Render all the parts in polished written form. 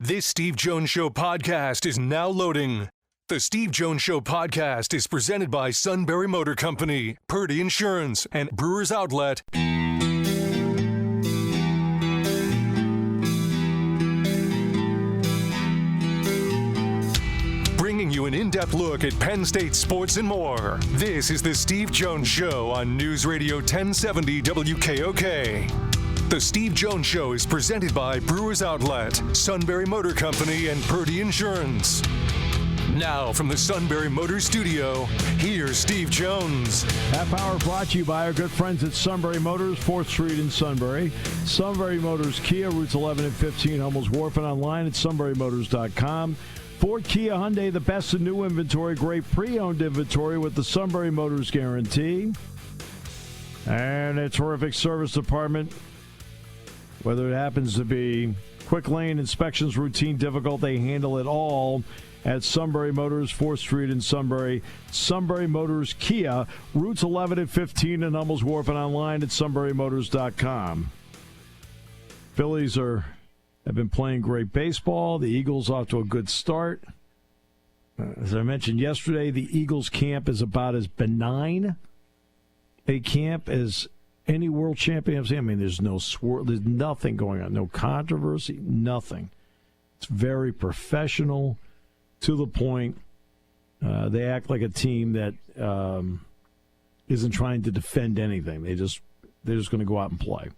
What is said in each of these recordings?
This Steve Jones Show podcast is now loading. The Steve Jones Show podcast is presented by Sunbury Motor Company, Purdy Insurance, and Brewers Outlet. Bringing you an in-depth look at Penn State sports and more. This is the Steve Jones Show on News Radio 1070 WKOK. The Steve Jones Show is presented by Brewers Outlet, Sunbury Motor Company, and Purdy Insurance. Now from the Sunbury Motor Studio, here's Steve Jones. Half hour brought to you by our good friends at Sunbury Motors, 4th Street in Sunbury. Sunbury Motors Kia, routes 11 and 15, Hummels Wharf, and online at sunburymotors.com. Ford, Kia, Hyundai, the best in new inventory, great pre-owned inventory with the Sunbury Motors guarantee. And a terrific service department. Whether it happens to be quick lane inspections, routine, difficult, they handle it all at Sunbury Motors, 4th Street in Sunbury. Sunbury Motors Kia, routes 11 and 15 in Hummels Wharf, and online at sunburymotors.com. Phillies have been playing great baseball. The Eagles off to a good start. As I mentioned yesterday, the Eagles camp is about as benign a camp as any world championship. I mean, there's no there's nothing going on, no controversy, nothing. It's very professional, to the point. They act like a team that isn't trying to defend anything. They're just going to go out and play.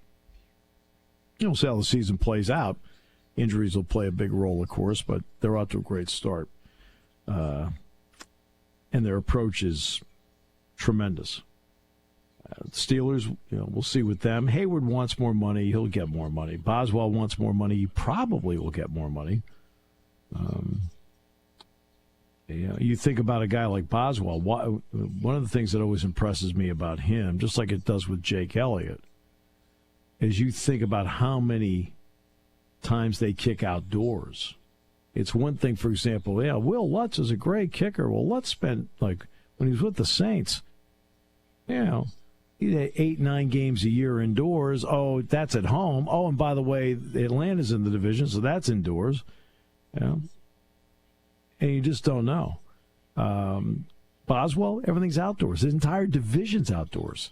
We'll see how the season plays out. Injuries will play a big role, of course, but they're out to a great start. And their approach is tremendous. Steelers, we'll see with them. Hayward wants more money. He'll get more money. Boswell wants more money. He probably will get more money. You think about a guy like Boswell. One of the things that always impresses me about him, just like it does with Jake Elliott, is you think about how many times they kick outdoors. It's one thing, for example, Will Lutz is a great kicker. Well, Lutz spent, when he was with the Saints, he had 8-9 games a year indoors. Oh, that's at home. Oh, and by the way, Atlanta's in the division, so that's indoors. And you just don't know. Boswell, everything's outdoors. His entire division's outdoors.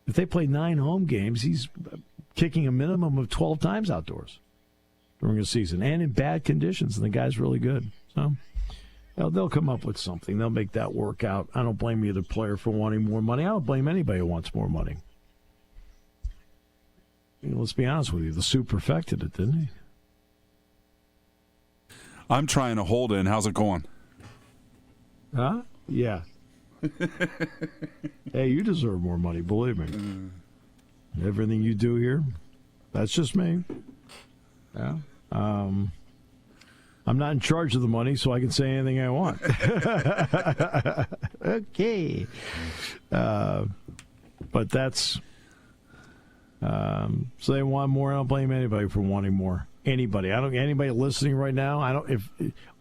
If they play 9 home games, he's kicking a minimum of 12 times outdoors during a season, and in bad conditions, and the guy's really good. So they'll come up with something. They'll make that work out. I don't blame either player for wanting more money. I don't blame anybody who wants more money. Let's be honest with you. The Sioux perfected it, didn't he? I'm trying to hold in. How's it going? Huh? Yeah. Hey, you deserve more money, believe me. Everything you do here, that's just me. Yeah. I'm not in charge of the money, so I can say anything I want. Okay. But that's... so they want more. I don't blame anybody for wanting more. Anybody. Anybody listening right now, if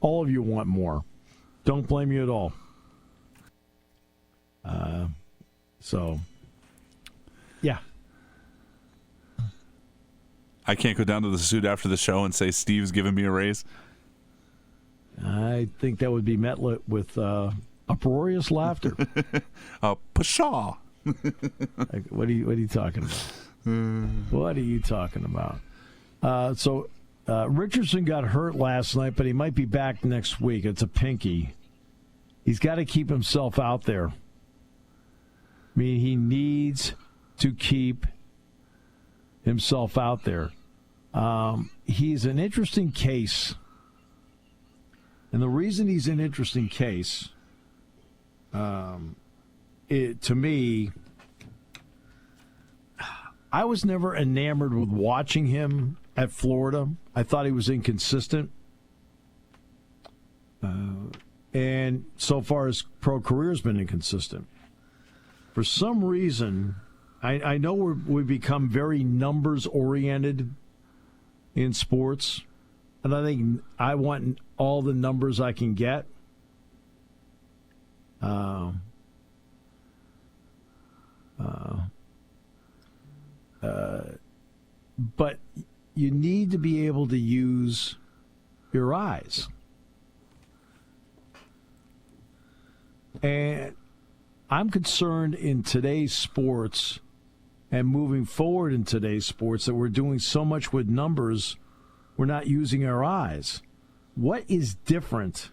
all of you want more, don't blame you at all. So, yeah. I can't go down to the suit after the show and say Steve's giving me a raise. I think that would be met with uproarious laughter. Pshaw. What are you talking about? What are you talking about? So Richardson got hurt last night, but he might be back next week. It's a pinky. He's got to keep himself out there. I mean, he needs to keep himself out there. He's an interesting case. And the reason he's an interesting case, to me, I was never enamored with watching him at Florida. I thought he was inconsistent. And so far his pro career has been inconsistent. For some reason, I know we've become very numbers-oriented in sports, and I think I want all the numbers I can get. But you need to be able to use your eyes. And I'm concerned in today's sports and moving forward in today's sports that we're doing so much with numbers, we're not using our eyes. What is different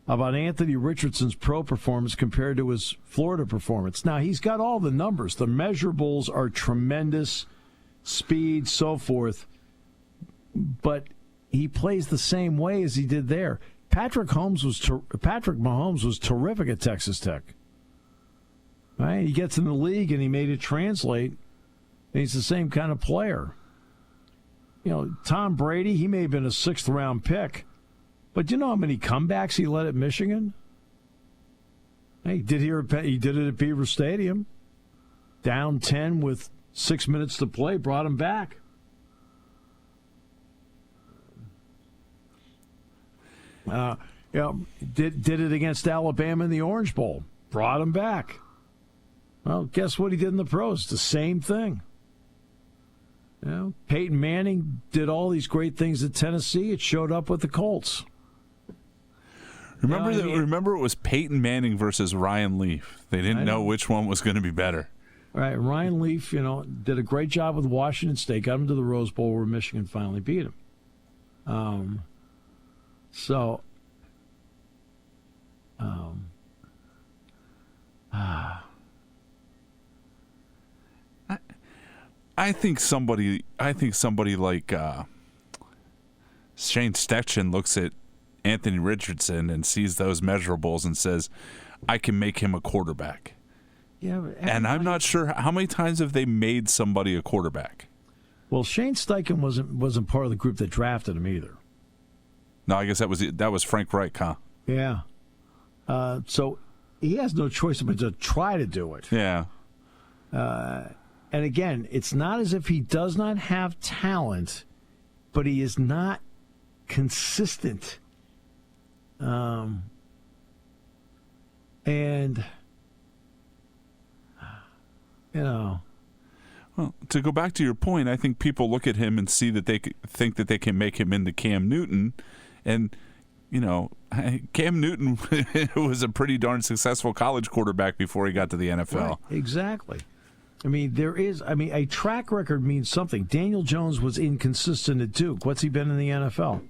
about Anthony Richardson's pro performance compared to his Florida performance? Now, he's got all the numbers. The measurables are tremendous, speed, so forth. But he plays the same way as he did there. Patrick Mahomes was terrific at Texas Tech. Right? He gets in the league and he made it translate. And he's the same kind of player. You know, Tom Brady, he may have been a 6th-round pick, but do you know how many comebacks he led at Michigan? He did it at Beaver Stadium. Down 10 with 6 minutes to play, brought him back. Did it against Alabama in the Orange Bowl. Brought him back. Well, guess what he did in the pros? The same thing. You know, Peyton Manning did all these great things at Tennessee. It showed up with the Colts. Remember it was Peyton Manning versus Ryan Leaf. They didn't know which one was going to be better. Right. Ryan Leaf, did a great job with Washington State. Got him to the Rose Bowl where Michigan finally beat him. I think somebody like Shane Steichen looks at Anthony Richardson and sees those measurables and says, I can make him a quarterback. Yeah, and I'm not sure how many times have they made somebody a quarterback. Well, Shane Steichen wasn't part of the group that drafted him either. No, I guess that was Frank Reich, huh? Yeah. So he has no choice but to try to do it. Yeah. And again, it's not as if he does not have talent, but he is not consistent. Well, to go back to your point, I think people look at him and see that they think that they can make him into Cam Newton, and Cam Newton was a pretty darn successful college quarterback before he got to the NFL. Right, exactly. A track record means something. Daniel Jones was inconsistent at Duke. What's he been in the NFL?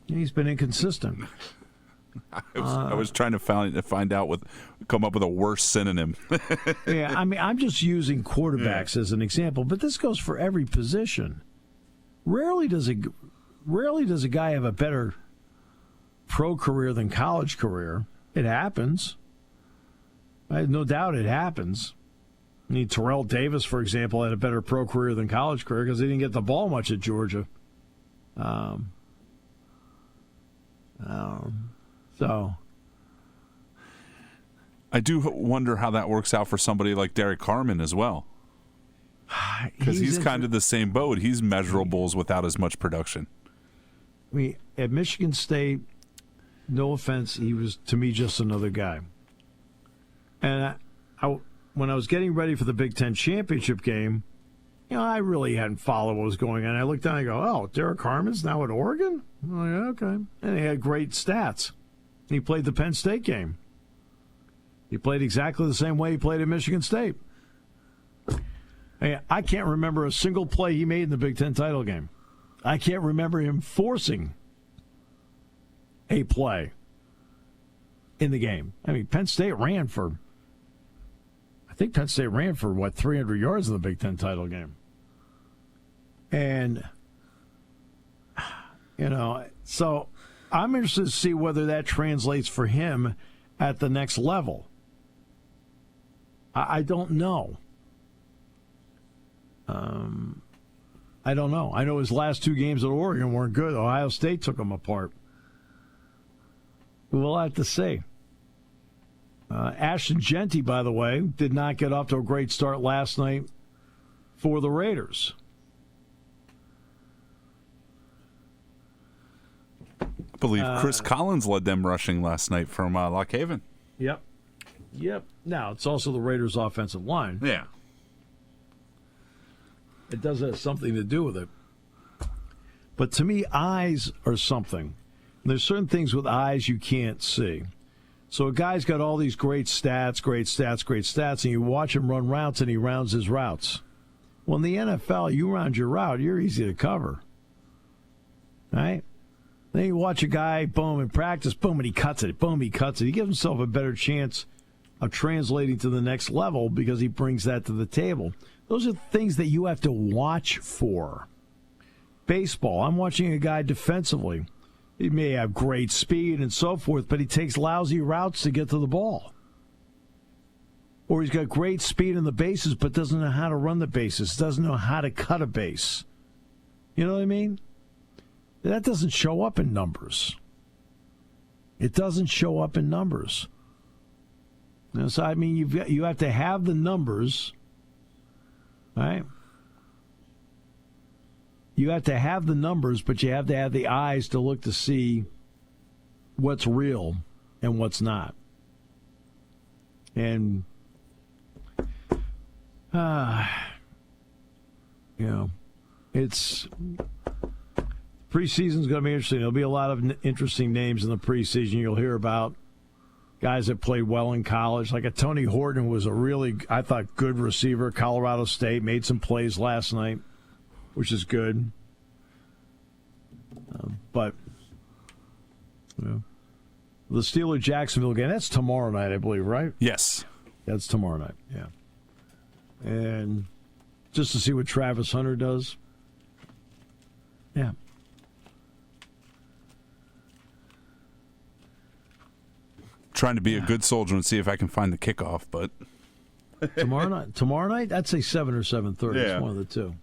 He's been inconsistent. I was trying to find out come up with a worse synonym. Yeah, I'm just using quarterbacks as an example, but this goes for every position. Rarely does a guy have a better pro career than college career. It happens. I have no doubt it happens. I mean, Terrell Davis, for example, had a better pro career than college career because he didn't get the ball much at Georgia. So I do wonder how that works out for somebody like Derek Carmen as well. Because he's kind of the same boat. He's measurables without as much production. I mean, at Michigan State, no offense, he was, to me, just another guy. And when I was getting ready for the Big Ten championship game, I really hadn't followed what was going on. I looked down and I go, oh, Derek Harmon's now at Oregon? I'm like, okay. And he had great stats. He played the Penn State game. He played exactly the same way he played at Michigan State. I can't remember a single play he made in the Big Ten title game. I can't remember him forcing a play in the game. I mean, Penn State ran for 300 yards in the Big Ten title game. And, so I'm interested to see whether that translates for him at the next level. I don't know. I don't know. I know his last 2 games at Oregon weren't good. Ohio State took him apart. We'll have to see. Ashton Genty, by the way, did not get off to a great start last night for the Raiders. I believe Chris Collins led them rushing last night from Lock Haven. Yep. Now, it's also the Raiders' offensive line. Yeah. It does have something to do with it. But to me, eyes are something. There's certain things with eyes you can't see. So a guy's got all these great stats, and you watch him run routes, and he rounds his routes. Well, in the NFL, you round your route, you're easy to cover. Right? Then you watch a guy, boom, in practice, boom, and he cuts it. Boom, he cuts it. He gives himself a better chance of translating to the next level because he brings that to the table. Those are things that you have to watch for. Baseball, I'm watching a guy defensively. He may have great speed and so forth, but he takes lousy routes to get to the ball. Or he's got great speed in the bases, but doesn't know how to run the bases, doesn't know how to cut a base. You know what I mean? That doesn't show up in numbers. It doesn't show up in numbers. So, I mean, you have to have the numbers, right? You have to have the numbers, but you have to have the eyes to look to see what's real and what's not. And, it's preseason's going to be interesting. There'll be a lot of interesting names in the preseason you'll hear about. Guys that played well in college, like a Tony Horton was a really, I thought, good receiver. Colorado State made some plays last night, which is good. But the Steelers-Jacksonville game, that's tomorrow night, I believe, right? Yes. That's tomorrow night, yeah. And just to see what Travis Hunter does. Yeah. Trying to be a good soldier and see if I can find the kickoff, but tomorrow night, I'd say 7 or 7:30. Yeah. It's one of the two.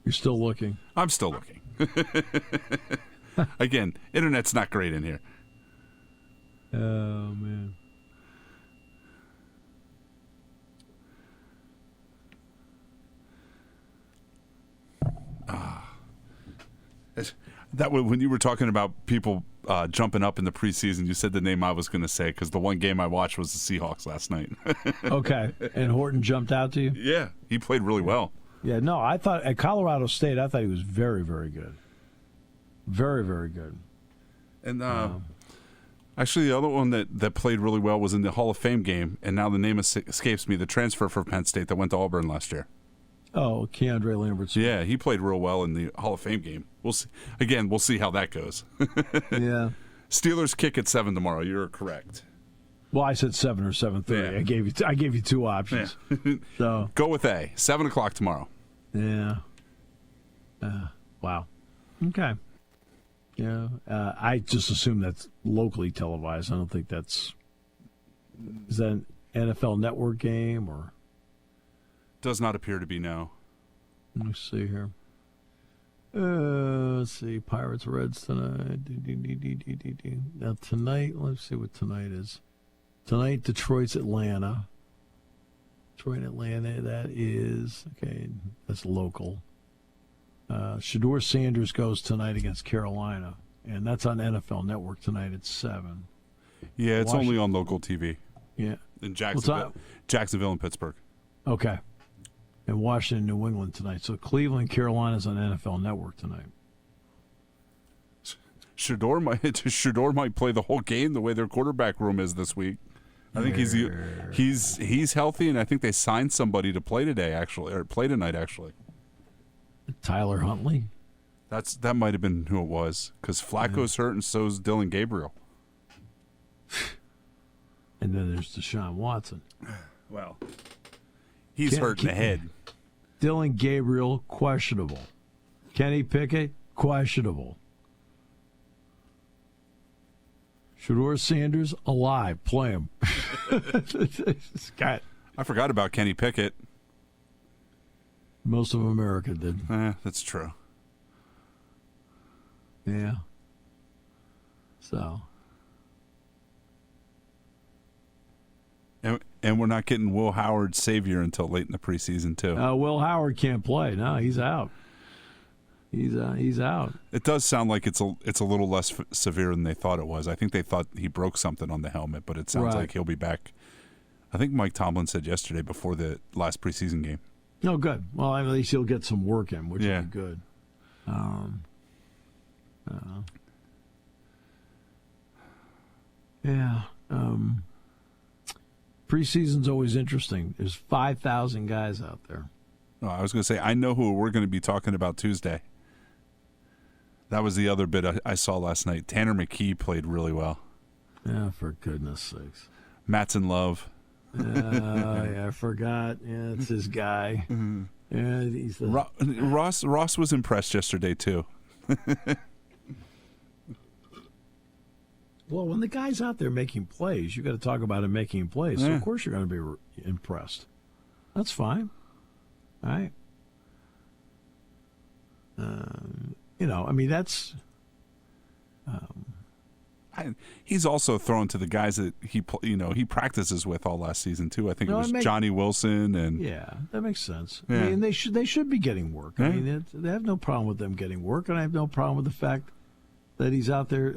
You're still looking. I'm still looking. Again, internet's not great in here. Oh, man. That when you were talking about people jumping up in the preseason, you said the name I was going to say because the one game I watched was the Seahawks last night. Okay. And Horton jumped out to you? Yeah. He played really well. Yeah, no, I thought at Colorado State, I thought he was very, very good. Very, very good. And actually, the other one that played really well was in the Hall of Fame game, and now the name escapes me, the transfer for Penn State that went to Auburn last year. Oh, Keandre Lambertson. Yeah, he played real well in the Hall of Fame game. We'll see. Again, we'll see how that goes. Yeah. Steelers kick at 7 tomorrow. You're correct. Well, I said 7 or 7:30. Yeah. I gave you two options. Yeah. So go with A. 7 o'clock tomorrow. Yeah. Wow. Okay. Yeah. I just assume that's locally televised. I don't think that's. Is that an NFL Network game or? Does not appear to be, no. Let me see here. Let's see. Pirates Reds tonight. Now tonight, let's see what tonight is. Tonight, Detroit's Atlanta. Detroit, Atlanta, that is, okay, that's local. Shedeur Sanders goes tonight against Carolina, and that's on NFL Network tonight at 7. Yeah, it's only on local TV. Yeah. In Jacksonville and Pittsburgh. Okay. And Washington, New England tonight. So Cleveland, Carolina's on NFL Network tonight. Shedeur might play the whole game the way their quarterback room is this week. I think he's healthy, and I think they signed somebody to play today, actually, or play tonight, actually. Tyler Huntley. That might have been who it was, because Flacco's hurt, and so's Dylan Gabriel. And then there's Deshaun Watson. Well, he's hurt in the head. Dylan Gabriel, questionable. Kenny Pickett, questionable. Shedeur Sanders, alive. Play him. I forgot about Kenny Pickett. Most of America did. That's true. Yeah. So. And we're not getting Will Howard's savior until late in the preseason, too. Will Howard can't play. No, he's out. he's out. It does sound like it's a little less severe than they thought it was. I think they thought he broke something on the helmet, but it sounds like he'll be back. I think Mike Tomlin said yesterday before the last preseason game. Oh, good. Well, at least he'll get some work in, which is good. Preseason's always interesting. There's 5,000 guys out there. Oh, I was going to say, I know who we're going to be talking about Tuesday. That was the other bit I saw last night. Tanner McKee played really well. Yeah, for goodness sakes. Matt's in love. Yeah, I forgot. Yeah, it's his guy. Mm-hmm. Yeah, he's Ross was impressed yesterday, too. Well, when the guy's out there making plays, you got to talk about him making plays. So, of course, you're going to be impressed. That's fine. All right. That's. He's also thrown to the guys that he practices with all last season too. I think it was Johnny Wilson and that makes sense. Yeah. I mean, they should be getting work. I mean, they have no problem with them getting work, and I have no problem with the fact that he's out there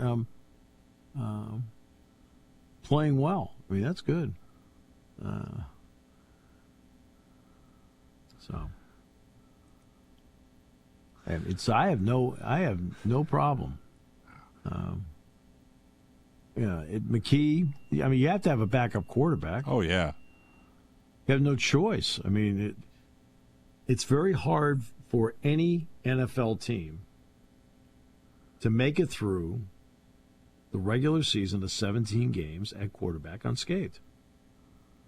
playing well. I mean, that's good. I have no problem. McKee. I mean, you have to have a backup quarterback. Oh yeah. You have no choice. I mean, it's very hard for any NFL team to make it through the regular season to 17 games at quarterback unscathed.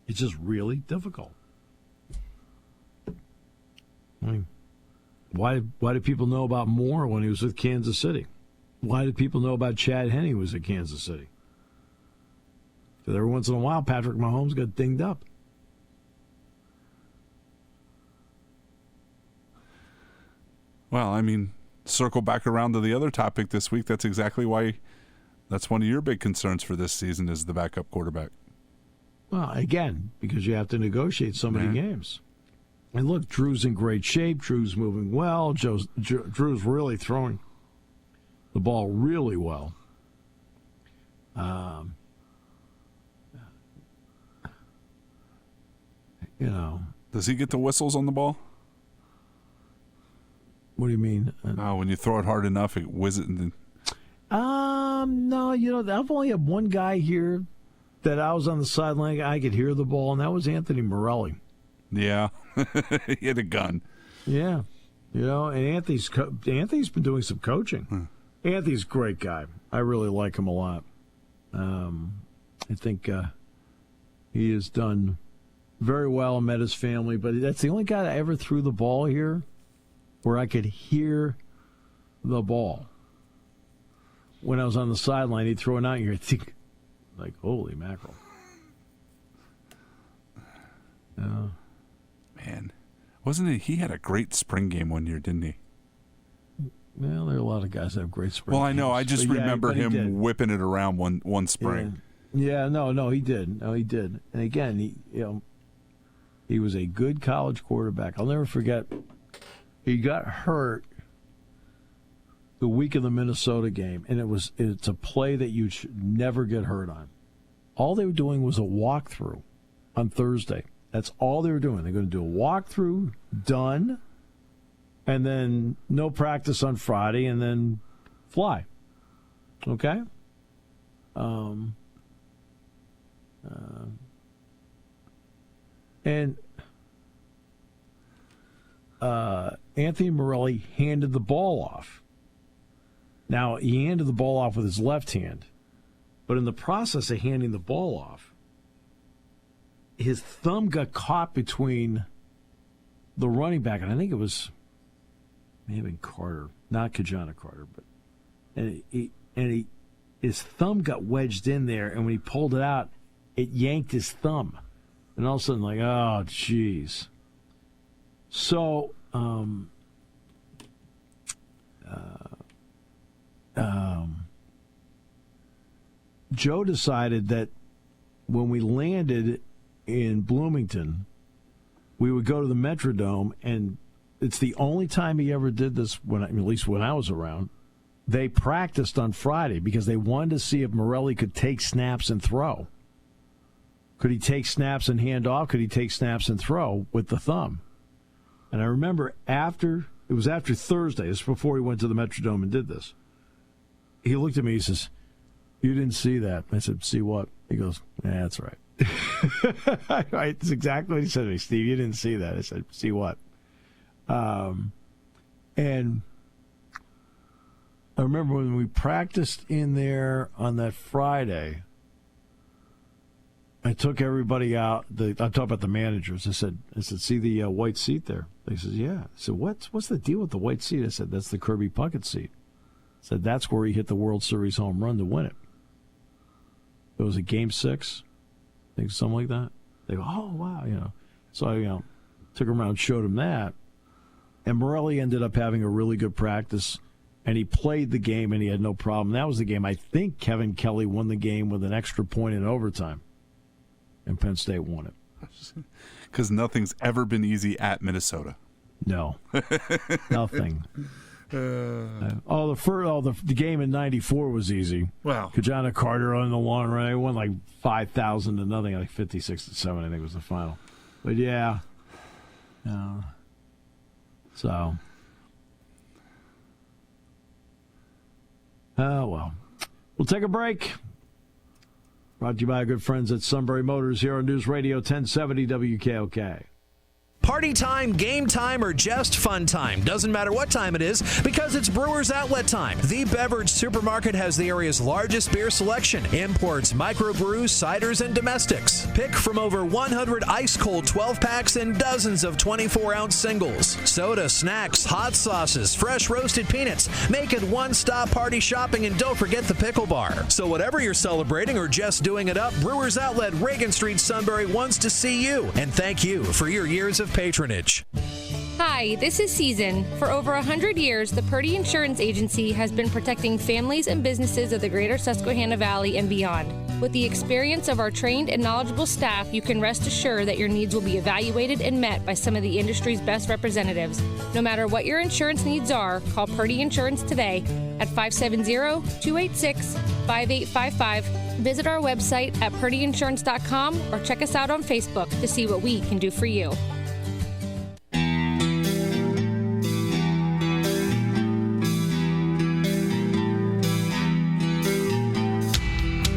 It's just really difficult. I mean, why did people know about Moore when he was with Kansas City? Why did people know about Chad Henne when he was at Kansas City? Because every once in a while, Patrick Mahomes got dinged up. Well, I mean, circle back around to the other topic this week. That's exactly why. That's one of your big concerns for this season is the backup quarterback. Well, again, because you have to negotiate so many games. And look, Drew's in great shape. Drew's moving well. Drew's really throwing the ball really well. Does he get the whistles on the ball? What do you mean? When you throw it hard enough, it whizzes. No, I've only had one guy here that I was on the sideline. I could hear the ball, and that was Anthony Morelli. Yeah, he had a gun. Yeah, and Anthony's been doing some coaching. Anthony's a great guy. I really like him a lot. I think he has done very well and met his family, but that's the only guy that ever threw the ball here where I could hear the ball. When I was on the sideline, he'd throw it out, and you'd think, like, holy mackerel. Man, wasn't it? He had a great spring game one year, didn't he? Well, there are a lot of guys that have great spring games. Well, I know. I just remember him whipping it around one spring. Yeah, no, he did. No, he did. And again, he was a good college quarterback. I'll never forget. He got hurt the week of the Minnesota game, and it's a play that you should never get hurt on. All they were doing was a walkthrough on Thursday. That's all they were doing. They're going to do a walkthrough, done, and then no practice on Friday, and then fly. Okay? And Anthony Morelli handed the ball off. Now, he handed the ball off with his left hand, but in the process of handing the ball off, his thumb got caught between the running back, and I think it was maybe Carter, not Kajana Carter, but his thumb got wedged in there, and when he pulled it out, it yanked his thumb. And all of a sudden, like, oh, jeez. So, Joe decided that when we landed in Bloomington, we would go to the Metrodome and it's the only time he ever did this, at least when I was around. They practiced on Friday because they wanted to see if Morelli could take snaps and throw. Could he take snaps and hand off? Could he take snaps and throw with the thumb? And I remember it was after Thursday. This was before he went to the Metrodome and did this. He looked at me, he says, "You didn't see that." I said, "See what?" He goes, "Yeah, that's right." That's exactly what he said to me. "Steve, you didn't see that." I said, "See what?" And I remember when we practiced in there on that Friday, I took everybody out. I'm talking about the managers. I said, "See the white seat there?" They said, "Yeah." I said, "What's the deal with the white seat?" I said, "That's the Kirby Puckett seat." I said, "That's where he hit the World Series home run to win it." It was a Game 6, I think, something like that. They go, "Oh, wow," So I, took him around, showed him that. And Morelli ended up having a really good practice, and he played the game, and he had no problem. That was the game. I think Kevin Kelly won the game with an extra point in overtime, and Penn State won it. Because nothing's ever been easy at Minnesota. No, nothing. The game in '94 was easy. Wow. Kajana Carter on the long run. They won like 5,000 to nothing, like 56-7, I think was the final. But yeah. So. Oh, well. We'll take a break. Brought to you by our good friends at Sunbury Motors here on News Radio 1070 WKOK. Party time, game time, or just fun time. Doesn't matter what time it is because it's Brewers Outlet time. The beverage supermarket has the area's largest beer selection. Imports, microbrews, ciders, and domestics. Pick from over 100 ice-cold 12-packs and dozens of 24-ounce singles. Soda, snacks, hot sauces, fresh roasted peanuts. Make it one-stop party shopping, and don't forget the pickle bar. So whatever you're celebrating or just doing it up, Brewers Outlet, Reagan Street, Sunbury wants to see you. And thank you for your years of patronage. Hi, this is Season. For over 100 years, the Purdy Insurance Agency has been protecting families and businesses of the greater Susquehanna Valley and beyond. With the experience of our trained and knowledgeable staff, you can rest assured that your needs will be evaluated and met by some of the industry's best representatives. No matter what your insurance needs are, call Purdy Insurance today at 570-286-5855. Visit our website at purdyinsurance.com or check us out on Facebook to see what we can do for you.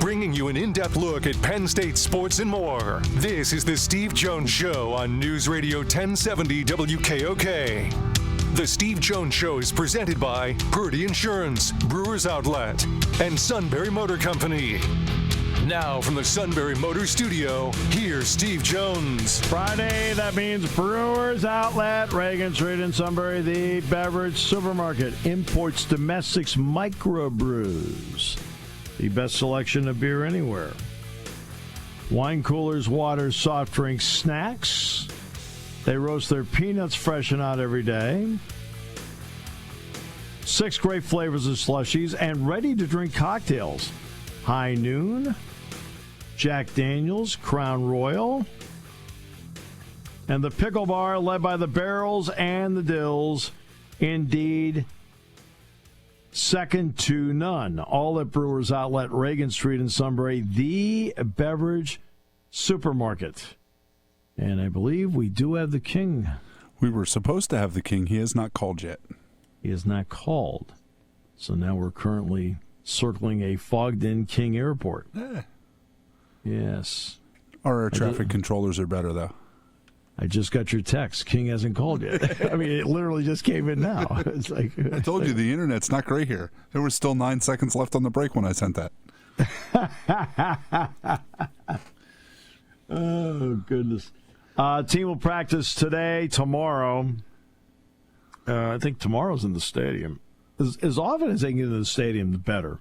Bringing you an in-depth look at Penn State sports and more. This is the Steve Jones Show on News Radio 1070 WKOK. The Steve Jones Show is presented by Purdy Insurance, Brewers Outlet, and Sunbury Motor Company. Now from the Sunbury Motor Studio, here's Steve Jones. Friday, that means Brewers Outlet, Reagan Street in Sunbury, the beverage supermarket. Imports, domestics, microbrews. The best selection of beer anywhere. Wine coolers, waters, soft drinks, snacks. They roast their peanuts fresh and out every day. 6 great flavors of slushies and ready-to-drink cocktails. High Noon, Jack Daniels, Crown Royal, and the Pickle Bar led by the Barrels and the Dills. Indeed, second to none. All at Brewers Outlet, Reagan Street in Sunbury, the beverage supermarket. And I believe we do have the King. We were supposed to have the King. He has not called yet. He has not called. So now we're currently circling a fogged-in King Airport. Yes. Our traffic controllers are better, though. I just got your text. King hasn't called yet. I mean, it literally just came in now. It's like I told you the internet's not great here. There was still 9 seconds left on the break when I sent that. Oh, goodness. Team will practice today, tomorrow. I think tomorrow's in the stadium. As often as they can get into the stadium, the better.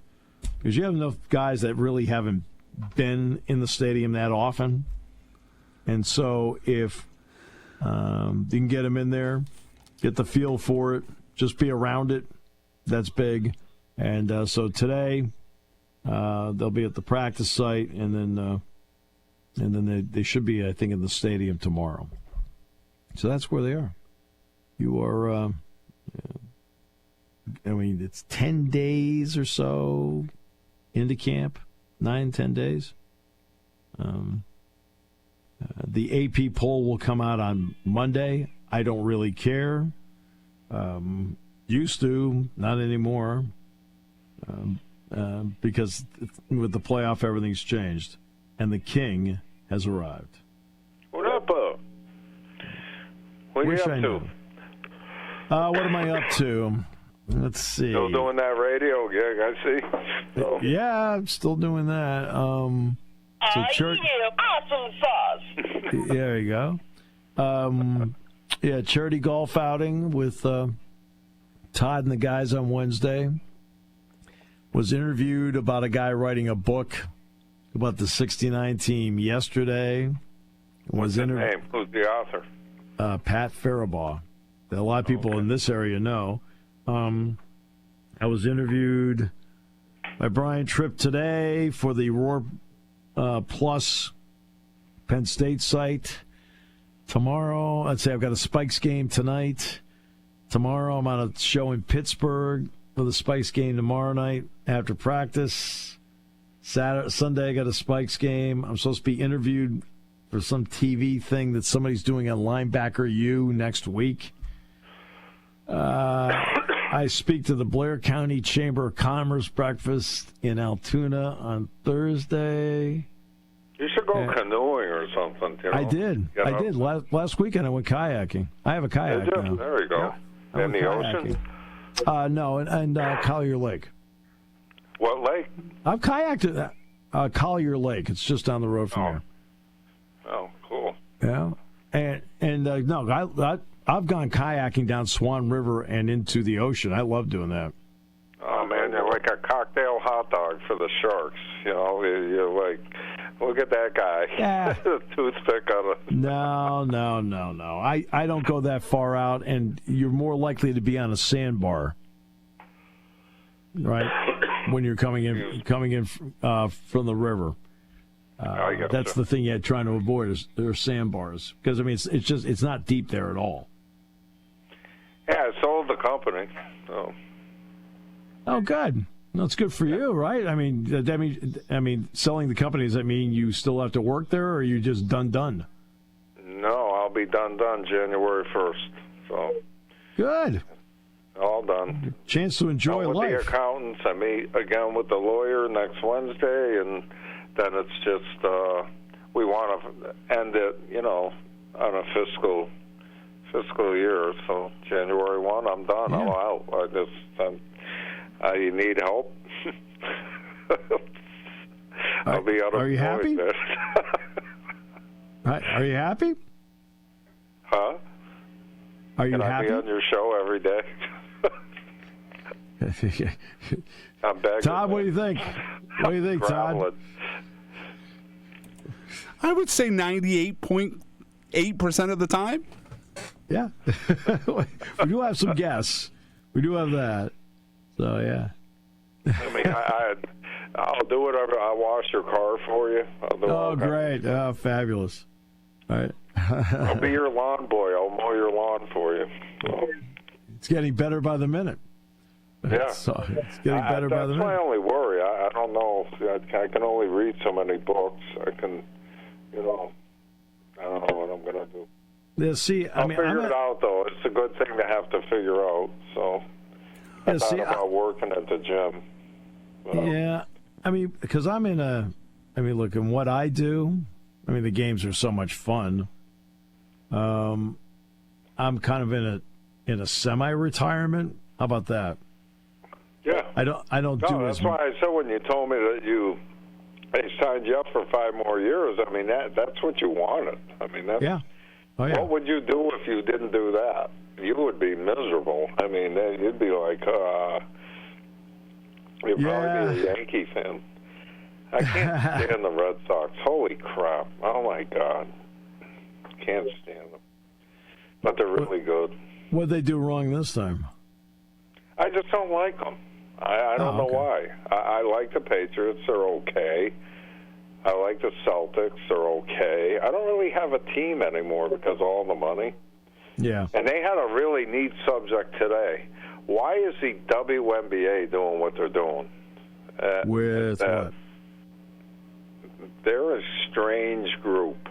Because you have enough guys that really haven't been in the stadium that often. And so if you can get them in there, get the feel for it, just be around it, that's big. And so today they'll be at the practice site, and then they should be, I think, in the stadium tomorrow. So that's where they are. you are. I mean, it's 10 days or so into camp, 9-10 days. The AP poll will come out on Monday. I don't really care. Used to, not anymore. Because with the playoff, everything's changed. And the king has arrived. What up, What are you up to? What am I up to? Let's see. Still doing that radio gig, I see. So. Yeah, I'm still doing that. Awesome sauce. There you go. Charity golf outing with Todd and the guys on Wednesday. Was interviewed about a guy writing a book about the 69 team yesterday. What's his name? Who's the author? Pat Faribaugh. That a lot of people in this area know. I was interviewed by Brian Tripp today for the Roar Plus Penn State site. Tomorrow, I'd say I've got a Spikes game tonight. Tomorrow, I'm on a show in Pittsburgh for the Spikes game tomorrow night after practice. Sunday, I got a Spikes game. I'm supposed to be interviewed for some TV thing that somebody's doing on Linebacker U next week. I speak to the Blair County Chamber of Commerce breakfast in Altoona on Thursday. You should go canoeing or something. You know? I did. Last weekend I went kayaking. I have a kayak now. There you go. Yeah. In the ocean? No, and Collier Lake. What lake? I've kayaked at Collier Lake. It's just down the road from here. Oh, cool. Yeah. I've gone kayaking down Swan River and into the ocean. I love doing that. Oh, man, you're like a cocktail hot dog for the sharks. You know, you're like, look at that guy. Yeah. Toothpick on it. No. I don't go that far out, and you're more likely to be on a sandbar, right, when you're coming in from the river. That's the thing you're trying to avoid is there are sandbars because I mean it's not deep there at all. Yeah, I sold the company. So. Oh, good. That's good for you, right? I mean, selling the company, does that mean you still have to work there, or are you just done? No, I'll be done January 1st. So. Good. All done. Chance to enjoy life. With the accountants, I meet again with the lawyer next Wednesday, and then it's just we want to end it, on a fiscal year. So January 1, I'm done. Yeah. I'm out. You need help? I'll be out of. Are you happy? Are you happy? Huh? Are you Can happy? I be on your show every day? I'm begging. Todd, what do you think? What do you think, Todd? I would say 98.8% of the time. Yeah. We do have some guests. We do have that. So, yeah. I mean, I'll do whatever. I'll wash your car for you. Oh, great. Oh, fabulous. All right. I'll be your lawn boy. I'll mow your lawn for you. It's getting better by the minute. Yeah. It's getting better by the minute. That's my only worry. I don't know. I can only read so many books. I can, I don't know what I'm going to do. Yeah, see, I'll figure it out, though. It's a good thing to have to figure out. So I thought about working at the gym. Yeah. I mean, because look, in what I do, the games are so much fun. I'm kind of in a semi-retirement. How about that? Yeah. I don't do that's as why I said when you told me that they signed you up for 5 more years, that's what you wanted. Yeah. Oh, yeah. What would you do if you didn't do that? You would be miserable. You'd be like, you'd probably be a Yankee fan. I can't stand the Red Sox. Holy crap. Oh, my God. Can't stand them. But they're really good. What'd they do wrong this time? I just don't like them. I don't know why. I like the Patriots. They're okay. I like the Celtics. They're okay. I don't really have a team anymore because of all the money. Yeah. And they had a really neat subject today. Why is the WNBA doing what they're doing? With what? They're a strange group.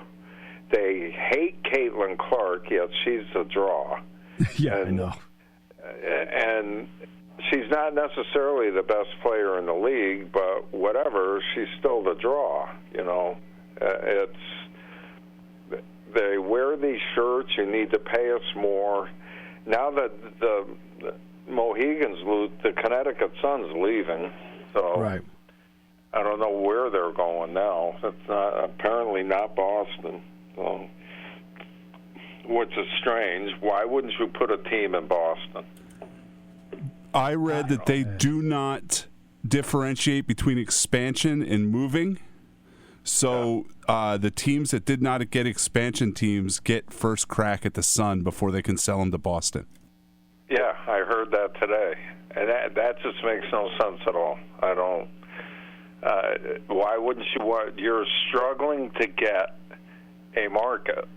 They hate Caitlin Clark, yet she's a draw. Yeah, I know. And she's not necessarily the best player in the league, but whatever, she's still the draw. They wear these shirts. You need to pay us more. Now that the Mohegans lose, the Connecticut Sun's leaving, so right. I don't know where they're going now. It's apparently not Boston, so, which is strange. Why wouldn't you put a team in Boston? I read that they do not differentiate between expansion and moving. So the teams that did not get expansion teams get first crack at the Sun before they can sell them to Boston. Yeah, I heard that today. And that just makes no sense at all. I don't. Why wouldn't you? You're struggling to get a market,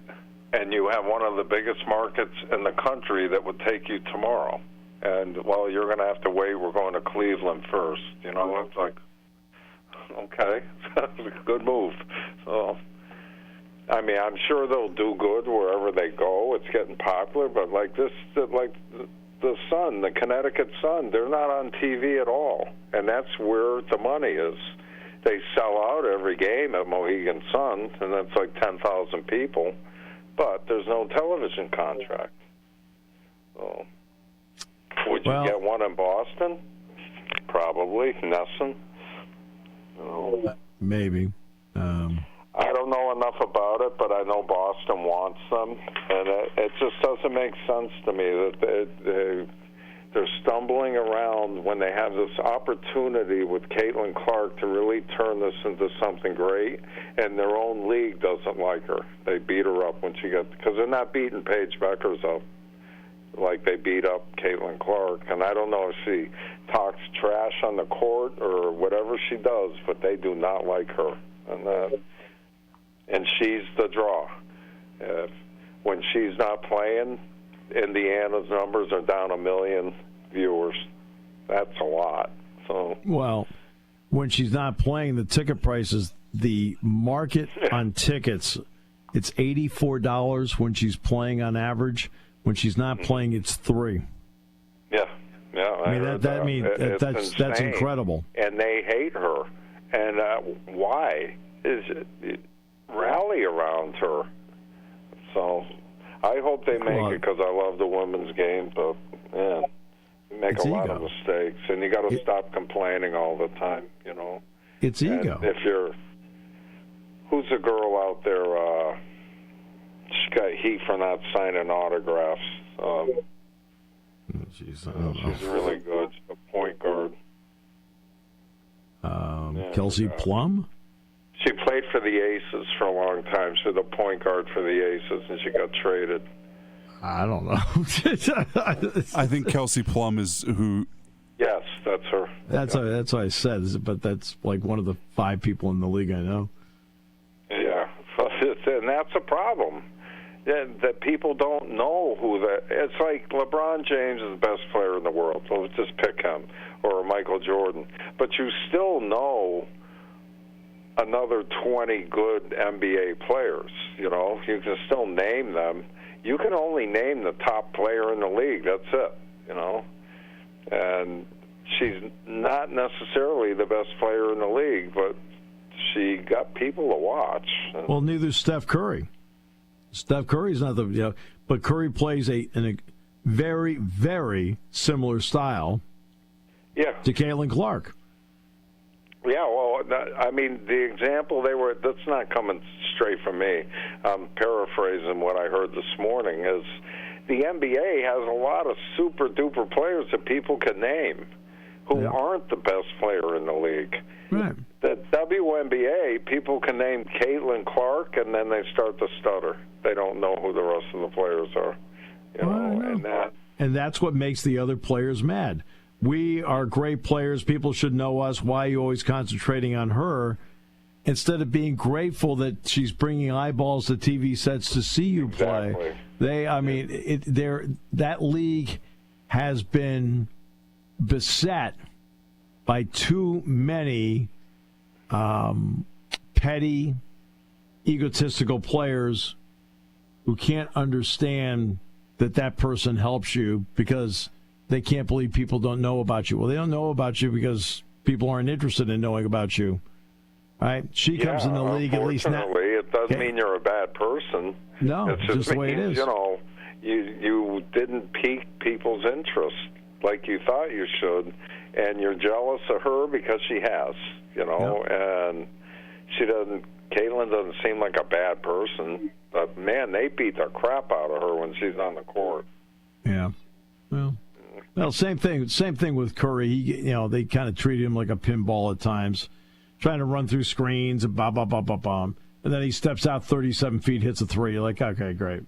and you have one of the biggest markets in the country that would take you tomorrow. And, well, you're going to have to wait. We're going to Cleveland first. It's like, okay, good move. So, I mean, I'm sure they'll do good wherever they go. It's getting popular, but like the Sun, the Connecticut Sun, they're not on TV at all, and that's where the money is. They sell out every game at Mohegan Sun, and that's like 10,000 people, but there's no television contract. So, would you get one in Boston? Probably. Nesson? Maybe. I don't know enough about it, but I know Boston wants them, and it just doesn't make sense to me that they're stumbling around when they have this opportunity with Caitlin Clark to really turn this into something great, and their own league doesn't like her. They beat her up when she gets, because they're not beating Paige Beckers up like they beat up Caitlin Clark, and I don't know if she talks trash on the court or whatever she does, but they do not like her, and she's the draw. When she's not playing, Indiana's numbers are down 1 million viewers. That's a lot. So, well, when she's not playing, the ticket prices, the market on tickets, it's $84 when she's playing on average. When she's not playing, it's $3. Yeah. That's incredible. And they hate her. And why? Rally around her. So I hope they make it, because I love the women's game, but man, you make a lot of mistakes, and you got to stop complaining all the time. It's ego. And who's the girl out there? She got heat for not signing autographs. She's really good. She's a point guard. Kelsey Plum? She played for the Aces for a long time. She's the point guard for the Aces, and she got traded. I don't know. I think Kelsey Plum is who. Yes, that's her. That's what I said, but that's like one of the 5 people in the league I know. Yeah, and that's a problem. That people don't know who that. It's like LeBron James is the best player in the world, so let's just pick him, or Michael Jordan. But you still know another 20 good NBA players. You can still name them. You can only name the top player in the league. That's it. And she's not necessarily the best player in the league, but she got people to watch. Well, neither is Steph Curry. Steph Curry's not but Curry plays in a very, very similar style to Caitlin Clark. Yeah, well, I mean, the example that's not coming straight from me. I'm paraphrasing what I heard this morning, is the NBA has a lot of super-duper players that people can name who aren't the best player in the league. Right. The WNBA, people can name Caitlin Clark, and then they start to stutter. They don't know who the rest of the players are. And that's what makes the other players mad. We are great players. People should know us. Why are you always concentrating on her instead of being grateful that she's bringing eyeballs to TV sets to see you play? That league has been beset by too many petty, egotistical players who can't understand that person helps you because they can't believe people don't know about you. Well, they don't know about you because people aren't interested in knowing about you. Right? She comes in the league at least now. Unfortunately, it doesn't mean you're a bad person. No, it's just the way it is. You didn't pique people's interest like you thought you should, and you're jealous of her because she has, and she doesn't. Caitlin doesn't seem like a bad person, but man, they beat the crap out of her when she's on the court. Yeah, well, same thing. Same thing with Curry. They kind of treated him like a pinball at times, trying to run through screens and and then he steps out 37 feet, hits a three. You're like, okay, great.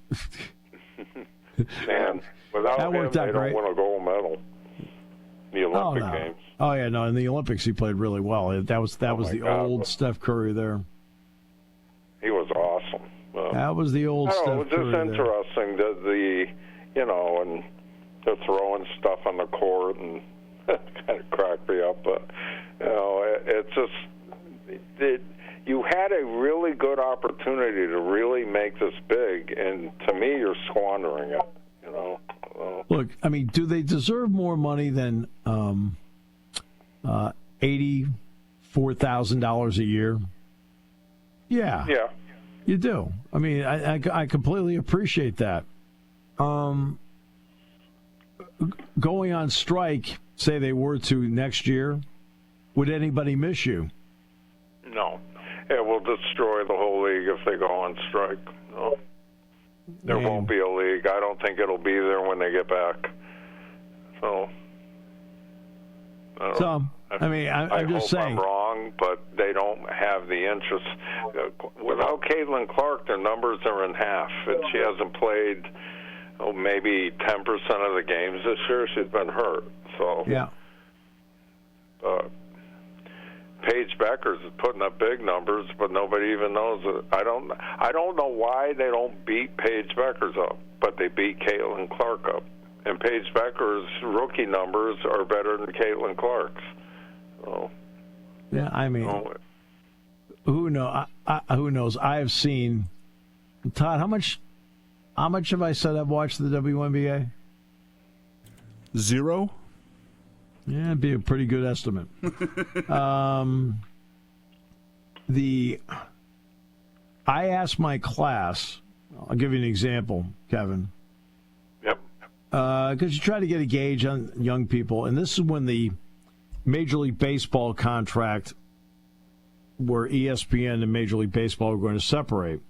Man, without that worked him, out they great. don't win a gold medal. The Olympic games. Oh yeah, no. In the Olympics, he played really well. That was the old Steph Curry there. He was awesome. That was the old Steph Curry. It was just interesting that and they're throwing stuff on the court and kind of cracked me up. But it's just you had a really good opportunity to really make this big, and to me, you're squandering it. Look, I mean, do they deserve more money than $84,000 a year? Yeah. Yeah. You do. I mean, I completely appreciate that. Going on strike, say they were to next year, would anybody miss you? No. It will destroy the whole league if they go on strike. No. There won't be a league. I don't think it'll be there when they get back. So, I'm just saying. I'm wrong, but they don't have the interest. Without Caitlin Clark, their numbers are in half, and she hasn't played maybe 10% of the games this year. She's been hurt. So yeah. Paige Beckers is putting up big numbers, but nobody even knows it. I don't know why they don't beat Paige Beckers up, but they beat Caitlin Clark up. And Paige Beckers' rookie numbers are better than Caitlin Clark's. So, yeah, I mean, who knows? Who knows? I have seen. Todd, how much have I said I've watched the WNBA? 0. Yeah, it'd be a pretty good estimate. I asked my class. I'll give you an example, Kevin. Yep. Because you try to get a gauge on young people, and this is when the Major League Baseball contract, where ESPN and Major League Baseball were going to separate.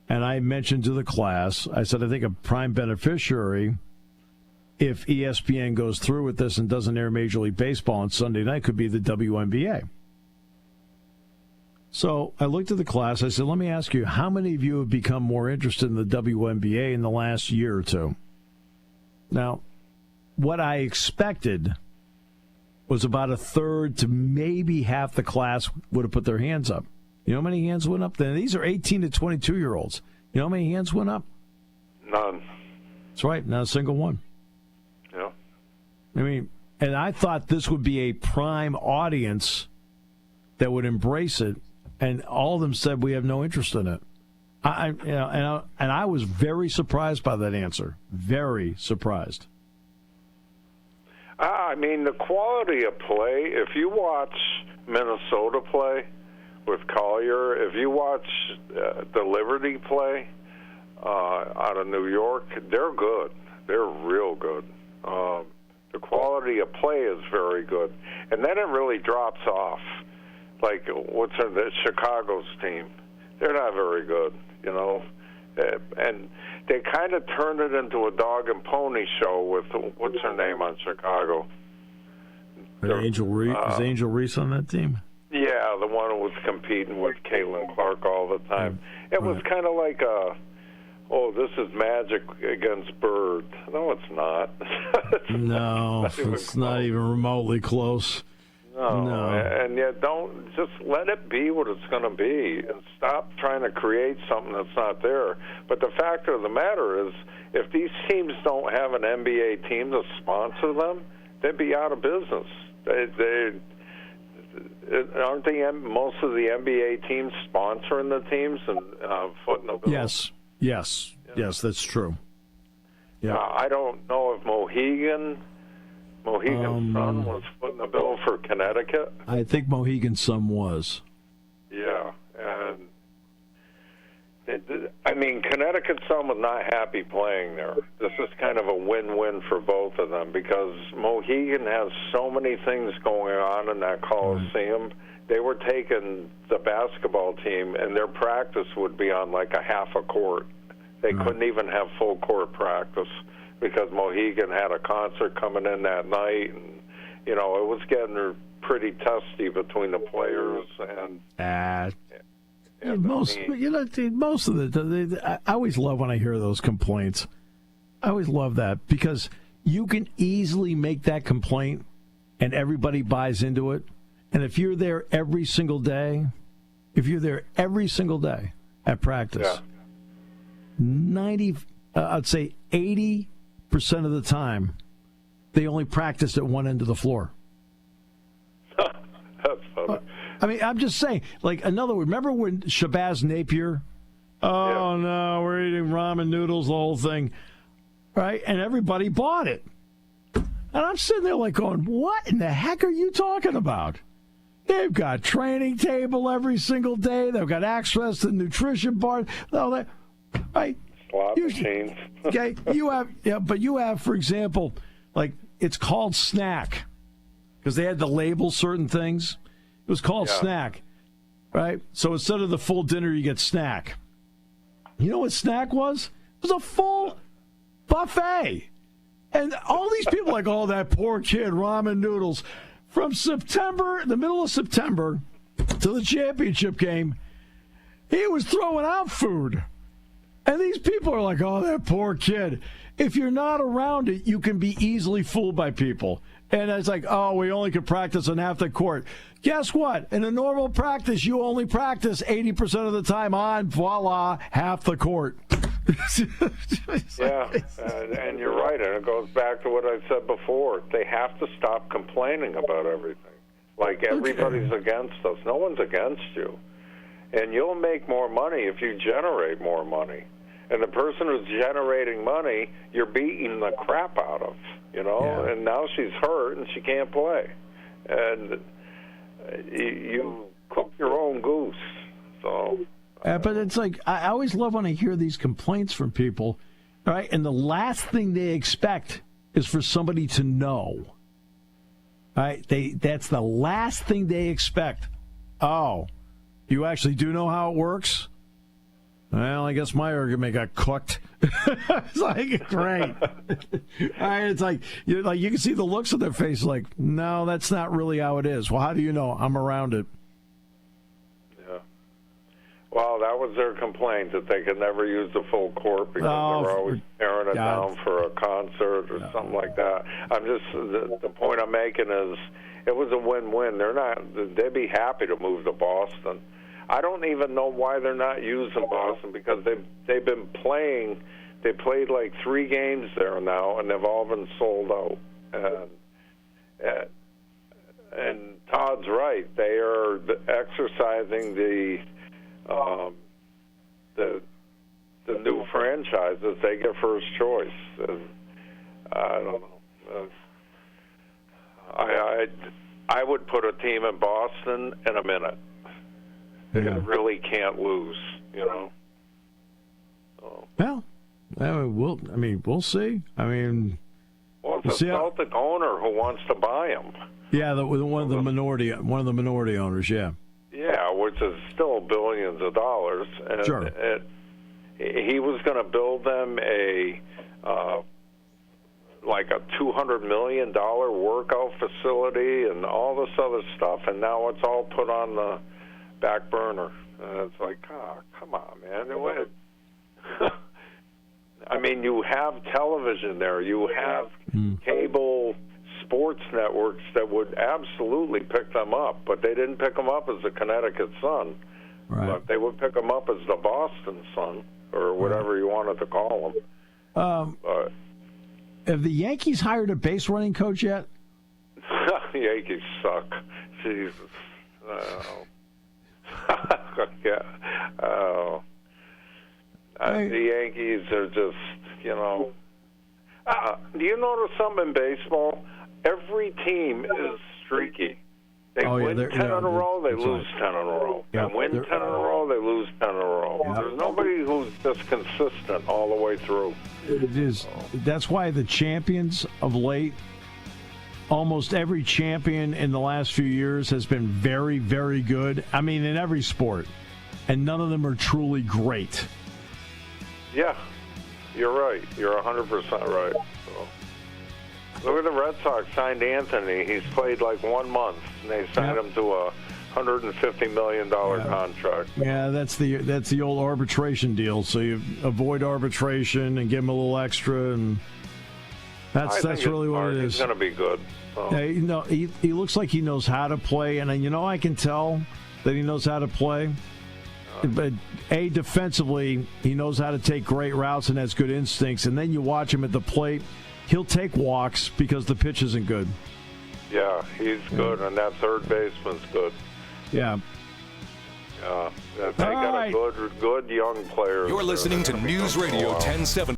And I mentioned to the class, I said, I think a prime beneficiary, if ESPN goes through with this and doesn't air Major League Baseball on Sunday night, could be the WNBA. So I looked at the class. I said, let me ask you, how many of you have become more interested in the WNBA in the last year or two? Now, what I expected was about a third to maybe half the class would have put their hands up. You know how many hands went up? Then these are 18 to 22-year-olds. You know how many hands went up? None. That's right, not a single one. Yeah. I mean, and I thought this would be a prime audience that would embrace it, and all of them said we have no interest in it. And I was very surprised by that answer. Very surprised. I mean, the quality of play, if you watch Minnesota play with Collier, if you watch the Liberty play out of New York, they're good. They're real good. The quality of play is very good. And then it really drops off. Like, Chicago's team? They're not very good, And they kind of turned it into a dog and pony show with, what's her name on Chicago? Angel Reese. Is Angel Reese on that team? Yeah, the one who was competing with Caitlin Clark all the time. It was kind of like this is Magic against Bird. No, it's not. No, it's not even remotely close. No. and yet don't just let it be what it's going to be, and stop trying to create something that's not there. But the fact of the matter is, if these teams don't have an NBA team to sponsor them, they'd be out of business. Aren't most of the NBA teams sponsoring the teams and footing the bill? Yes, that's true. Yeah, I don't know if Mohegan's son was footing the bill for Connecticut. I think Mohegan's son was. Yeah, and I mean, Connecticut's son was not happy playing there. This is kind of a win-win for both of them because Mohegan has so many things going on in that Coliseum. They were taking the basketball team, and their practice would be on like a half a court. They couldn't even have full court practice because Mohegan had a concert coming in that night, and it was getting pretty testy between the players most of I always love when I hear those complaints. I always love that because you can easily make that complaint, and everybody buys into it. And if you're there every single day at practice, 80% of the time, they only practiced at one end of the floor. That's funny. I mean, I'm just saying, like, another word. Remember when Shabazz Napier? Oh, no, we're eating ramen noodles, the whole thing. Right? And everybody bought it. And I'm sitting there like going, what in the heck are you talking about? They've got training table every single day. They've got access to nutrition bar. All that. Right? Slot machines. Okay, but you have, for example, like, it's called snack because they had to label certain things. It was called snack, right? So instead of the full dinner, you get snack. You know what snack was? It was a full buffet. And all these people are like, oh, that poor kid, ramen noodles. From the middle of September to the championship game, he was throwing out food. And these people are like, oh, that poor kid. If you're not around it, you can be easily fooled by people. And it's like, oh, we only could practice on half the court. Guess what? In a normal practice, you only practice 80% of the time on, voila, half the court. And you're right. And it goes back to what I said before. They have to stop complaining about everything. Like everybody's against us. No one's against you. And you'll make more money if you generate more money. And the person who's generating money, you're beating the crap out of, and now she's hurt and she can't play. And you cook your own goose. So, but it's like, I always love when I hear these complaints from people, right? And the last thing they expect is for somebody to know. Right? That's the last thing they expect. Oh, you actually do know how it works? Well, I guess my argument got cooked. It's like, great. It's like you can see the looks on their face like, no, that's not really how it is. Well, how do you know? I'm around it. Yeah. Well, that was their complaint, that they could never use the full court because they were always tearing it down for a concert or something like that. I'm just, the point I'm making is it was a win-win. They'd be happy to move to Boston. I don't even know why they're not using Boston because they've been playing. They played like 3 games there now, and they've all been sold out. And Todd's right; they are exercising the new franchises. They get first choice. And I don't know. I would put a team in Boston in a minute. They really can't lose, So. Well, we'll see. It's a Celtic owner who wants to buy him. Yeah, one of the minority owners. Yeah. Yeah, which is still billions of dollars. And sure. He was going to build them a $200 million workout facility and all this other stuff, and now it's all put on the back burner. It's like, come on, man. You have television there. You have cable sports networks that would absolutely pick them up, but they didn't pick them up as the Connecticut Sun. Right. But they would pick them up as the Boston Sun, or whatever you wanted to call them. Have the Yankees hired a base running coach yet? The Yankees suck. Jesus. Yeah. The Yankees are just, do you notice something in baseball? Every team is streaky. They win 10 in a row, they lose 10 in a row. They win 10 in a row, they lose 10 in a row. There's nobody who's just consistent all the way through. It is. That's why the champions of late, almost every champion in the last few years has been very, very good. I mean, in every sport. And none of them are truly great. Yeah, you're right. You're 100% right. So, look at the Red Sox signed Anthony. He's played like 1 month, and they signed him to a $150 million contract. Yeah, that's the old arbitration deal. So you avoid arbitration and give him a little extra, and that's really what it is. He's going to be good. So. Yeah, he looks like he knows how to play, and I can tell that he knows how to play. But defensively, he knows how to take great routes and has good instincts. And then you watch him at the plate, he'll take walks because the pitch isn't good. Yeah, he's good, and that third baseman's good. Yeah. Yeah, they got a good young player. You're listening to News Radio 1070.